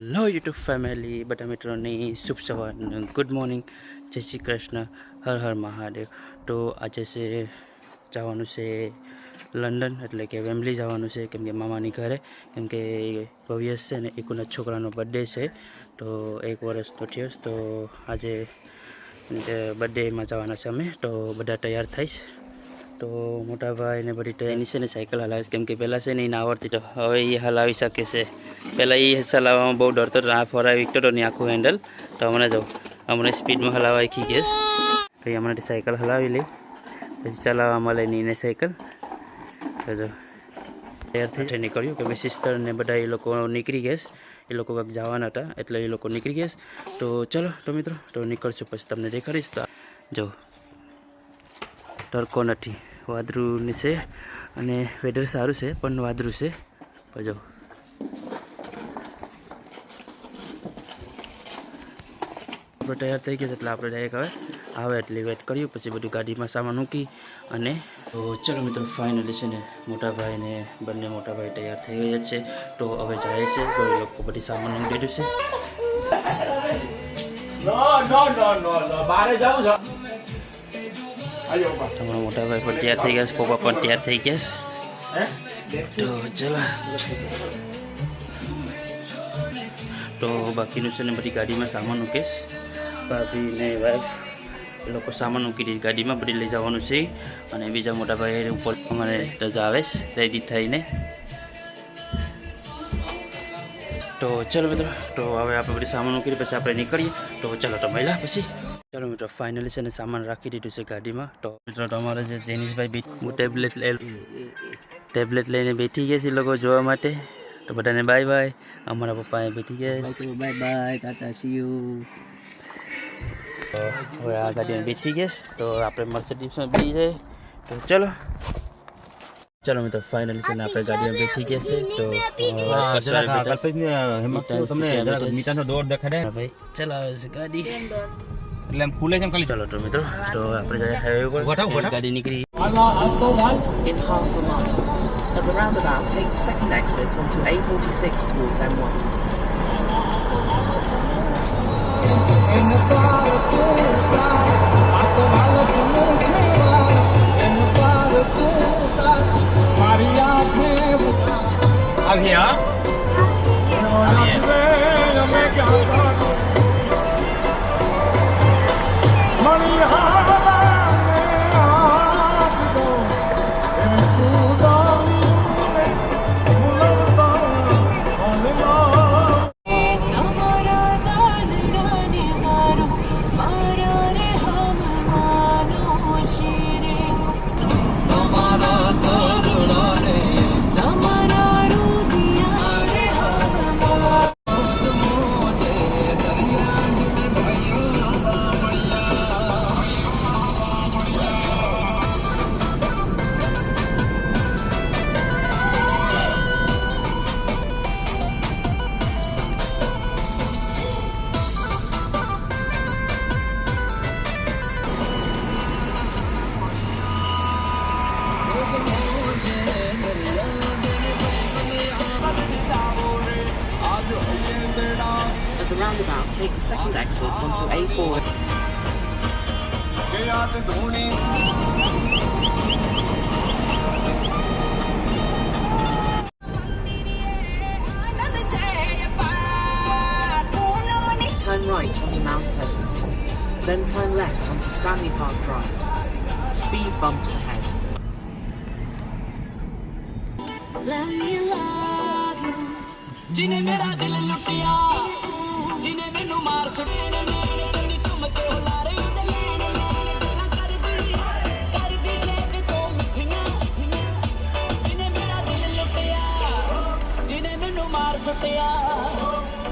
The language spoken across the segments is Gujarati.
હેલો યુટ્યુબ ફેમિલી બધા મિત્રોની શુભ સવાર, ગુડ મોર્નિંગ, જય શ્રી કૃષ્ણ, હર હર મહાદેવ. તો આજે છે જવાનું છે લંડન, એટલે કે વેમ્બલી જવાનું છે કેમ કે મામાની ઘરે, કેમ કે ભવ્યસ છે ને એકુના છોકરાનો બર્થડે છે. તો 1 વર્ષનો થયો તો આજે બર્થડેમાં જવાના છે અમે. તો બધા તૈયાર થઈશ. તો મોટા ભાઈને બધી તૈયારી છે ને સાયકલ હલાવીશ, કેમ કે પહેલાં છે ને એને આવડતી, તો હવે એ હલાવી શકે છે. પહેલાં એ ચલાવવામાં બહુ ડરતો હતો, આ ફરાવી વિકતો નહીં આખું હેન્ડલ. તો હમણાં સ્પીડમાં હલાવવા શીખી ગઈશ. પછી હમણાંથી સાયકલ હલાવી લઈ, પછી ચલાવવામાં લઈને એને સાયકલ. તો જો તૈયાર થઈ નીકળ્યું કે મેં સિસ્ટર ને બધા એ લોકો નીકળી ગયા. એ લોકો કંઈક જવાના હતા એટલે એ લોકો નીકળી ગયા. તો ચલો તો મિત્રો, તો નીકળશું પછી તમને દેખાડીશ. તો જો તડકો નથી, વાદળું છે અને વેધર સારું છે પણ વાદળું છે. જો આપણે તૈયાર થઈ ગયા એટલે આપણે ડાયરેક્ટ હવે આવે એટલે વેટ કર્યું, પછી બધું ગાડીમાં સામાન મૂકી અને તો ચલો મિત્રો, ફાઇનલી છે ને મોટાભાઈ ને બંને મોટાભાઈ તૈયાર થઈ ગયા છે. તો હવે જાય છે, તો એ લોકો બધી સામાન મૂકી દીધું છે. તમારા મોટાભાઈ પણ તૈયાર થઈ ગયા છે, પપ્પા પણ તૈયાર થઈ ગયા છે. તો ચલો, તો બાકીનું છે ને બધી ગાડીમાં સામાન મૂકીશ. ભાભી ને વાઈફ એ લોકો સામાન મૂકી દીધી ગાડીમાં, બધી લઈ જવાનું છે. અને બીજા મોટાભાઈ ઉપર અમારે રજા આવે છે રેડી થઈને. તો ચલો મિત્રો, તો હવે આપણે બધી સામાન મૂકી પછી આપણે નીકળીએ. તો ચલો તો મહિલા પછી ચલો મિત્રો, ફાઇનલી છે ને સામાન રાખી દીધું છે ગાડીમાં. તો મિત્રો તમારે જે જેનિશભાઈ હું ટેબ્લેટ લઈને બેઠી ગયા છે લોકો જોવા માટે. તો બધાને બાય બાય. અમારા પપ્પા અહીં બેઠી ગયા, bye bye, Tata, C you. હવે આ ગાડીમાં બેસી ગયા, તો આપણે મર્સિડીઝમાં બેસી જાય. તો ચલો મિત્રો, ફાઇનલી છે ને આપણે ગાડીમાં બેઠી ગયા છે. તો મીટરનો દોર દેખાડે ભાઈ ચલાવે છે ગાડી, એટલે એમ ખુલે છે એમ ખાલી. ચલો તો મિત્રો, તો આપણે જાય હાઈવે પર. ગાડી નીકળી. In half a mile. At the roundabout, take the second exit onto A46 towards M1. अभी हाँ At the roundabout, take the second exit onto A4. Turn right onto Mount Pleasant. Then turn left onto Stanley Park Drive. Speed bumps ahead. जिन्हें मेरा दिल लुटिया, जिन्हें मैनू मार सुटिया, कन्नी घूम के हुला रही ते लैन लैन गल्लां कर दी शायद तो मिठियां, जिन्हें मेरा दिल लुटिया, जिन्हें मैनू मार सुटिया,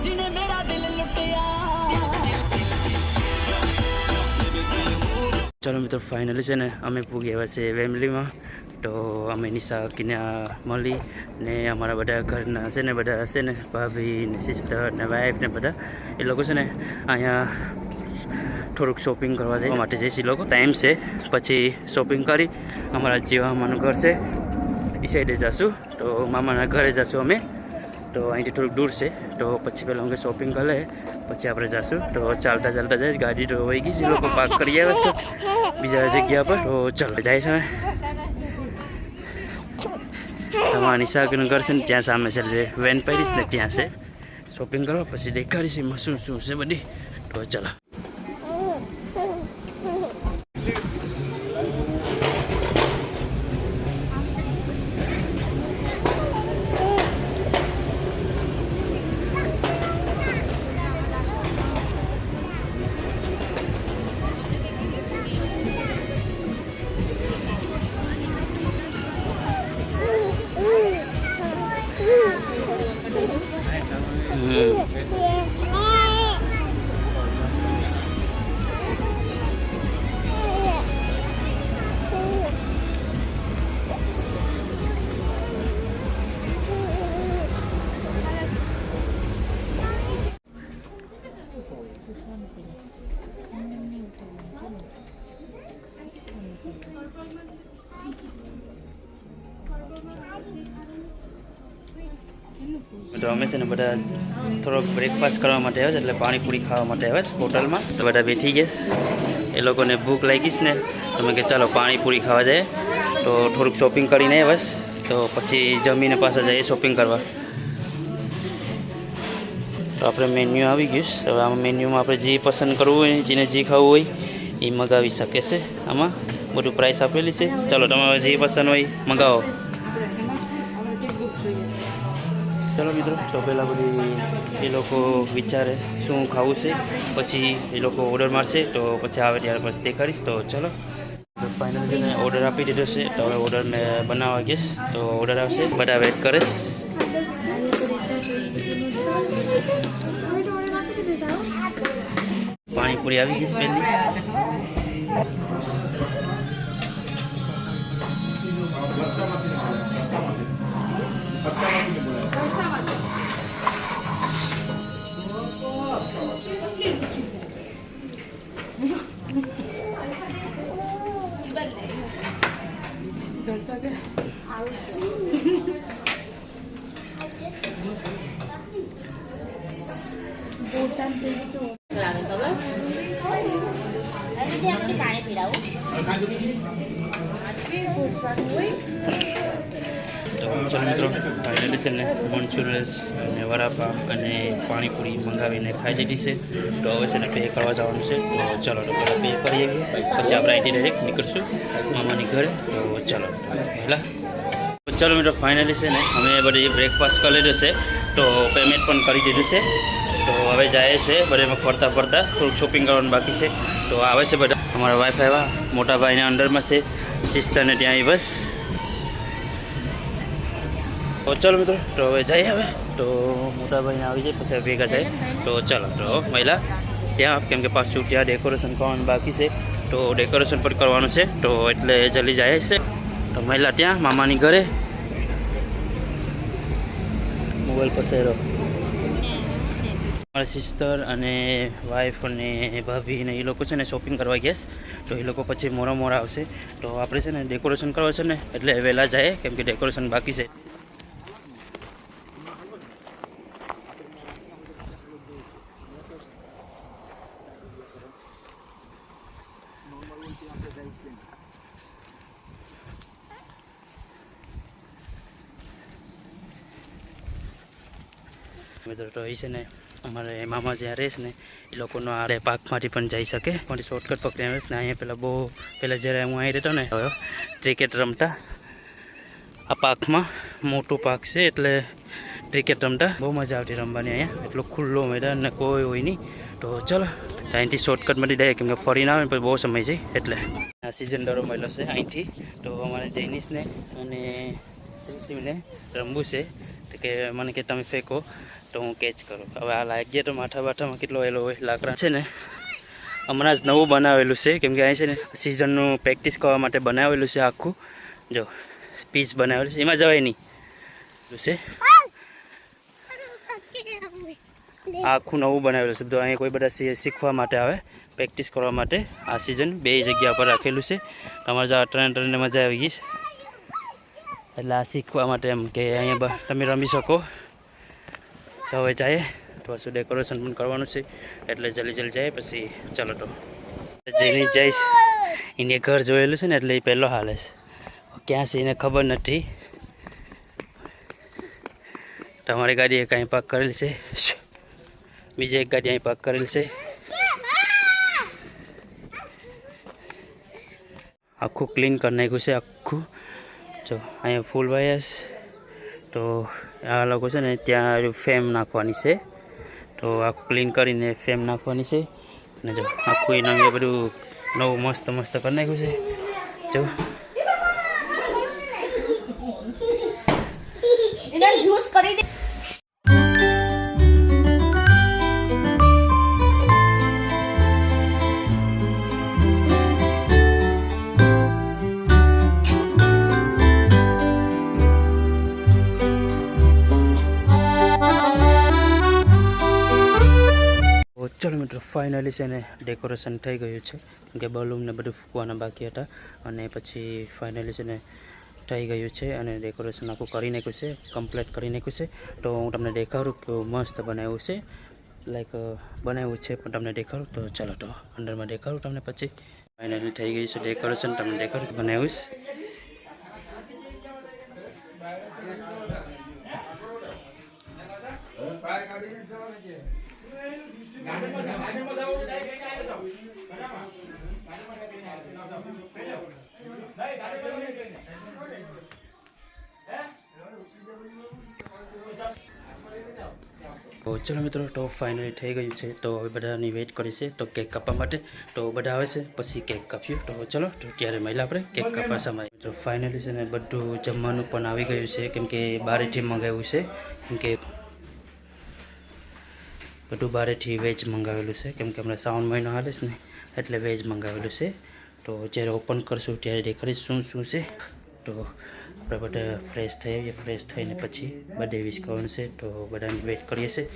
जिन्हें मेरा दिल लुटिया. ચલો મિત્રો, ફાઇનલી છે ને અમે પૂગી આવ્યા છે વેમ્બલીમાં. તો અમે નિશા કિન્યા મળી ને અમારા બધા ઘરના છે ને બધા હશે ને ભાભી ને સિસ્ટર ને વાઈફ ને બધા એ લોકો છે ને અહીંયા થોડુંક શોપિંગ કરવા જવા માટે જઈશ. એ લોકો ટાઈમ છે પછી શોપિંગ કરી અમારા જીવા મામાનું ઘર છે એ સાઈડે જઈશું. તો મામાના ઘરે જઈશું અમે. તો અહીંથી થોડુંક દૂર છે તો પછી પહેલાં અમે શોપિંગ કરી લે પછી આપણે જઈશું તો ચાલતા ચાલતા જાય ગાડી તો વહી ગઈ છે લોકો પાર્ક કરી આવે છે બીજા જગ્યા પર તો ચાલો જાય છે તમારા નિશાકનું ઘર છે ને ત્યાં સામે છે એટલે વેન પાડીશ ને ત્યાં છે શોપિંગ કરવા પછી દેખાડીશ એમાં શું શું છે બધી તો ચાલો તો અમે છે ને બધા થોડોક બ્રેકફાસ્ટ કરવા માટે આવ્યા છે એટલે પાણીપુરી ખાવા માટે આવ્યા છે હોટલમાં તો બધા બેઠી ગયા એ લોકોને ભૂખ લાગી છે ને તો મેં કે ચાલો પાણીપુરી ખાવા જાય તો થોડુંક શોપિંગ કરીને બસ તો પછી જમીને પાછા જઈએ શોપિંગ કરવા તો આપણે મેન્યુ આવી ગયું છે હવે આમાં મેન્યુમાં આપણે જે પસંદ કરવું હોય જેને જે ખાવું હોય એ મગાવી શકે છે આમાં બધું પ્રાઇસ આપેલી છે ચાલો તમારે જે પસંદ હોય મગાવો ચલો મિત્રો તો પહેલાં બધી એ લોકો વિચારે શું ખાવું છે પછી એ લોકો ઓર્ડર મારશે તો પછી આવે ત્યાર પછી દેખાડીશ તો ચલો ફાઇનલી છે ને ઓર્ડર આપી દીધો છે તો હવે ઓર્ડરને બનાવવા ગઈશ તો ઓર્ડર આવશે બધા વેઇટ કરીશ પાણીપુરી આવી ગઈ પહેલી તો ચલો મિત્રો ફાઇનલી છે ને મંચુરિયન્સ અને વડાપાવ અને પાણીપુરી મંગાવીને ખાઈ લીધી છે તો હવે છે ને પે કરવા જવાનું છે તો ચલો તો પહેલાં પે કરીએ પછી આપણે અહીંથી ડાયરેક્ટ નીકળશું મામાની ઘરે તો ચલો પહેલાં ચલો મિત્રો ફાઇનલી છે ને અમે બધી બ્રેકફાસ્ટ કરી લીધું છે તો પેમેન્ટ પણ કરી દીધું છે તો હવે જાય છે બધામાં ફરતા ફરતા થોડુંક શોપિંગ કરવાનું બાકી છે તો આવે છે બધા અમારા વાઈફ આવ્યા મોટા ભાઈના અંડરમાં છે સિસ્ટરને ત્યાં બસ તો ચલો મિત્રો તો હવે જઈએ હવે તો મોટા ભાઈને આવી જાય પછી ભેગા જાય તો ચાલો તો મહિલા ત્યાં કેમ કે પાછું ત્યાં ડેકોરેશન કરવાનું બાકી છે તો ડેકોરેશન પણ કરવાનું છે તો એટલે જલ્દી જાય છે તો મહિલા ત્યાં મામાની ઘરે મોબાઈલ પસેરો મારા સિસ્ટર અને વાઈફ અને ભાભી ને એ લોકો છે ને શોપિંગ કરવા ગયા તો એ લોકો પછી મોરા આવશે તો આપણે છે ને ડેકોરેશન કરવા છે ને એટલે વહેલા જાય કેમ કે ડેકોરેશન બાકી છે મિત્રો તો એ છે ને અમારે મામા જ્યાં રહેશે ને એ લોકોનો આ પાર્કમાંથી પણ જઈ શકે પણ શોર્ટકટ પકડી આવે ને અહીંયા પહેલાં જ્યારે હું અહીં રહેતો ને હવે ક્રિકેટ રમતા આ પાર્કમાં મોટું પાર્ક છે એટલે ક્રિકેટ રમતા બહુ મજા આવતી રમવાની અહીંયા એટલો ખુલ્લો મેદાન ને કોઈ હોય નહીં તો ચલો અહીંથી શોર્ટકટમાંથી જઈએ કેમ કે ફરીને આવે ને પછી બહુ સમય જાય એટલે આ સિઝન ડરો મળ્યો છે અહીંથી તો અમારે જૈનિશને અને ઋષિને રમવું છે તો કે મને કે તમે ફેંકો તો હું કેચ કરું હવે આ લાગીએ તો માથામાં કેટલો એલો હોય લાકડા છે ને હમણાં જ નવું બનાવેલું છે કેમ કે અહીં છે ને સિઝનનું પ્રેક્ટિસ કરવા માટે બનાવેલું છે આખું જો પીચ બનાવેલું છે એમાં જવાય નહીં છે આખું નવું બનાવેલું છે તો અહીંયા કોઈ બધા શીખવા માટે આવે પ્રેક્ટિસ કરવા માટે આ સિઝન બે જગ્યા પર રાખેલું છે તમારે જો ટ્રેનને મજા આવી ગઈ એટલે આ શીખવા માટે એમ કે અહીંયા તમે રમી શકો તો હવે જાય પાછું ડેકોરેશન પણ કરવાનું છે એટલે જલ્દી જાય પછી ચાલો તો જઈને જઈશ. એને ઘર જોયેલું છે ને એટલે એ પહેલો હાલે છે, ક્યાં છે એને ખબર નથી. તમારી ગાડી એક અહીં પાર્ક કરેલી છે, બીજી એક ગાડી અહીં પાર્ક કરેલી છે. આખું ક્લીન કરી નાખ્યું છે આખું. જો અહીંયા ફૂલ વાયસ તો આ લોકો છે ને ત્યાં ફેમ નાખવાની છે, તો આખું ક્લીન કરીને ફેમ નાખવાની છે. અને જો આખું એના બધું નવું મસ્ત કરી નાખ્યું છે. જો જ્યુસ કરી દે. ચલો મિત્રો ફાઇનલી છે ને ડેકોરેશન થઈ ગયું છે, કેમ કે બલૂન ને બધું ફૂંકવાના બાકી હતા અને પછી ફાઇનલી છે ને થઈ ગયું છે અને ડેકોરેશન આખું કરી નાખ્યું છે, કમ્પ્લીટ કરી નાખ્યું છે. તો હું તમને દેખાડું કે મસ્ત બનાવ્યું છે, લાઈક બનાવ્યું છે પણ તમને દેખાડું. તો ચાલો તો અંદરમાં દેખાડું તમને. પછી ફાઇનલી થઈ ગયું છે ડેકોરેશન, તમને દેખાડું બનાવ્યું છે. તો ચલો મિત્રો તો ફાઇનલી થઈ ગયું છે. તો હવે બધાની વેઇટ કરી છે તો કેક કાપવા માટે. તો બધા આવે છે પછી કેક કાપ્યું. તો ચલો તો ત્યારે મહિલા આપણે કેક કાપવા સમય. તો ફાઇનલી છે ને બધું જમવાનું પણ આવી ગયું છે, કેમ કે બહારથી મંગાવ્યું છે, કેમ કે બધું બહારથી વેજ મંગાવેલું છે, કેમ કે હમણાં શ્રાવણ મહિનો હાલે છે ને એટલે વેજ મંગાવેલું છે. તો જ્યારે ઓપન કરશું ત્યારે દેખાડીશું શું છે. તો આપણે બધા ફ્રેશ થઈ આવીએ, ફ્રેશ થઈને પછી બર્થડે વિશ કરવાનું છે. તો બધાને વેઇટ કરીએ છીએ.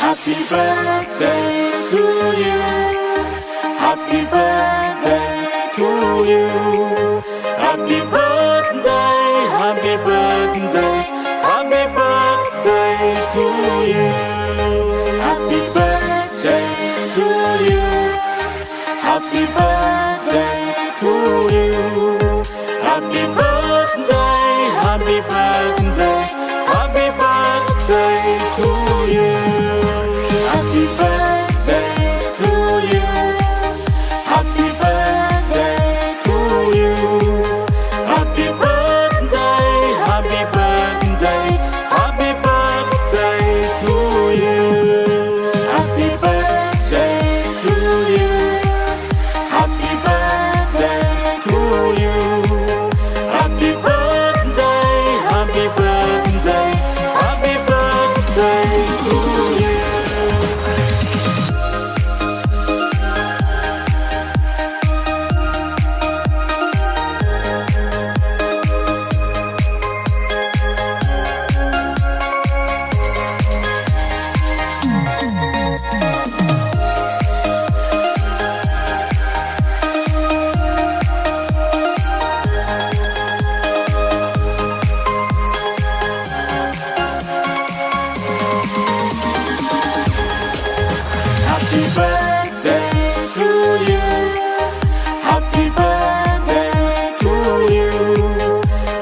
Happy birthday to you. Happy birthday to you. Happy birthday, happy birthday, happy birthday to you. Happy birthday to you. Happy birthday to you. Happy birthday, happy birthday, happy birthday to you. Happy birthday to you. Happy birthday to you. Happy birthday, happy birthday, happy birthday to you. Happy birthday to you. Happy birthday to you. Happy birthday, happy birthday, happy birthday to you. Happy birthday to you. Happy birthday to you.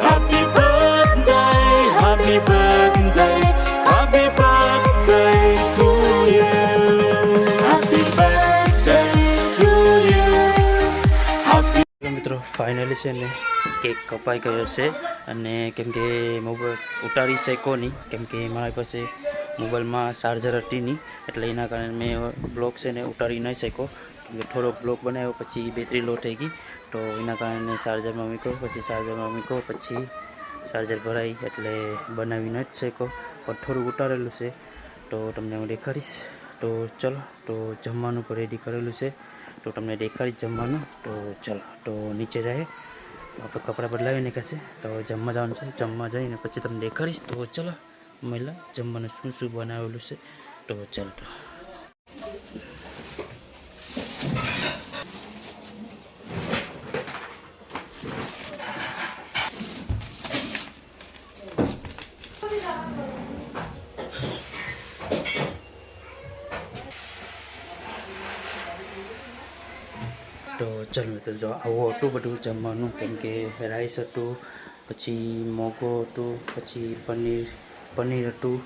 Happy birthday, happy birthday, happy birthday to you. Happy birthday to you. Happy મિત્રો ફાઇનલી છે ને કેક કપાઈ ગયો છે અને કેમ કે મોબાઈલ ઉતારી શકો નહીં, કેમ કે મારી પાસે મોબાઈલમાં ચાર્જર હતી નહીં, એટલે એના કારણે મેં બ્લોગ છે ને ઉતારી નહીં શક્યો. કેમ કે થોડોક બ્લોગ બનાવ્યો પછી બેટરી લો થઈ ગઈ, તો એના કારણે ચાર્જરમાં મૂક્યો. પછી ચાર્જરમાં મૂક્યો પછી ચાર્જર ભરાઈ એટલે બનાવી ન જ શક્યો, પણ થોડુંક ઉતારેલું છે. તો તમને હું દેખાડીશ. તો ચલો, તો જમવાનું પણ રેડી કરેલું છે, તો તમને દેખાડીશ જમવાનું. તો ચલો, તો નીચે જાય તો આપણે કપડાં બદલાવી નાખશે. તો જમવા જવાનું છે, જમવા જઈને પછી તમને દેખાડીશ. તો ચલો મહિલા જમવાનું શું શું બનાવેલું છે. તો ચાલો તો ચાલો મિત્રો, જો આવું હતું બધું જમવાનું. કેમ કે રાઈસ હતું, પછી મોગો હતું, પછી પનીર હતું,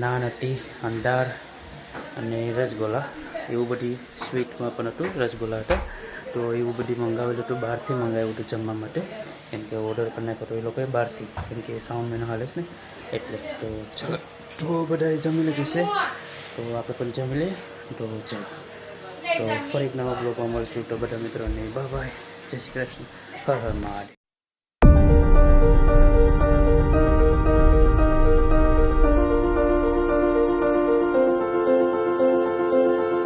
નાન હતી, અંડાર અને રસગુલ્લા, એવું બધી સ્વીટમાં પણ હતું, રસગુલ્લા હતા. તો એવું બધી મંગાવેલું હતું, બહારથી મંગાવ્યું હતું જમવા માટે. કેમ કે ઓર્ડર કરી નાખ્યો તો એ લોકોએ બહારથી, કેમ કે શ્રાવણ મહિનો હાલે છે ને એટલે. તો ચાલો, તો બધાએ જમી લીધું છે, તો આપણે પણ જમી લઈએ. તો ચાલો, તો ફરી એક નવા બ્લોગમાં મળશું. તો બધા મિત્રોને બાય બાય, જય શ્રી કૃષ્ણ, હર હર મહાદેવ.